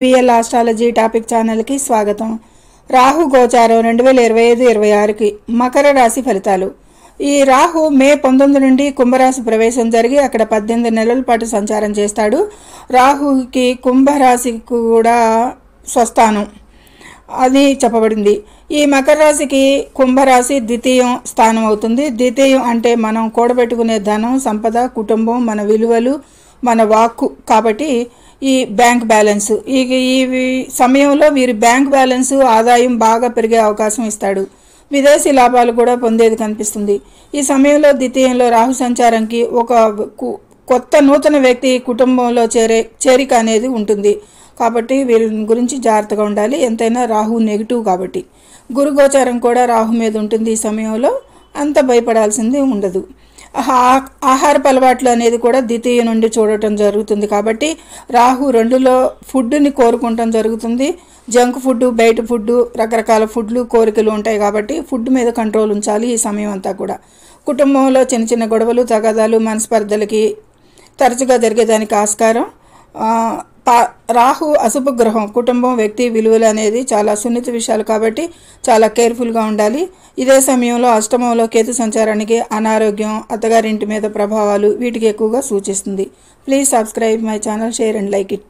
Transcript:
VL astrology topic ఛానల్కి స్వాగతం. రాహు గోచారం 2025-26కి మకర రాశి ఫలితాలు. ఈ రాహు మే 19 నుండి కుంభరాశి ప్రవేశం జరిగి అక్కడ 18 నెలల పాటు సంచారం చేస్తాడు. రాహుకి కుంభరాశికి కూడా స్వస్థానం అని చెప్పబడింది. ఈ మకర రాశికి కుంభరాశి ద్వితీయం స్థానం అవుతుంది. ద్వితీయం అంటే మనం కూడబెట్టుకునే ధనం, సంపద, కుటుంబం, మన విలువలు, మన వాక్కు. కాబట్టి ఈ బ్యాంక్ బ్యాలెన్స్ ఈ సమయంలో వీరి బ్యాంక్ బ్యాలెన్స్ ఆదాయం బాగా పెరిగే అవకాశం ఇస్తాడు. విదేశీ లాభాలు కూడా పొందేది కనిపిస్తుంది. ఈ సమయంలో ద్వితీయంలో రాహు సంచారంకి ఒక కొత్త నూతన వ్యక్తి కుటుంబంలో చేరిక అనేది ఉంటుంది. కాబట్టి వీరి గురించి జాగ్రత్తగా ఉండాలి. ఎంతైనా రాహు నెగిటివ్ కాబట్టి. గురు గోచారం కూడా రాహు మీద ఉంటుంది. ఈ సమయంలో అంత భయపడాల్సింది ఉండదు. ఆహారపు అలవాట్లు అనేది కూడా ద్వితీయ నుండి చూడటం జరుగుతుంది. కాబట్టి రాహు 2లో ఫుడ్ని కోరుకుంటం జరుగుతుంది. జంక్ ఫుడ్, బయట ఫుడ్, రకరకాల ఫుడ్లు కోరికలు ఉంటాయి. కాబట్టి ఫుడ్ మీద కంట్రోల్ ఉంచాలి ఈ సమయం అంతా కూడా. కుటుంబంలో చిన్న చిన్న గొడవలు, తగాదాలు, మనస్పర్ధలకి తరచుగా జరిగేదానికి ఆస్కారం. రాహు అశుభ గ్రహం. కుటుంబం, వ్యక్తి విలువలు అనేది చాలా సున్నిత విషయాలు కాబట్టి చాలా కేర్ఫుల్గా ఉండాలి. ఇదే సమయంలో అష్టమంలో కేతు సంచారానికి అనారోగ్యం, అత్తగారింటి మీద ప్రభావాలు వీటికి ఎక్కువగా సూచిస్తుంది. Please subscribe my channel, share and like it.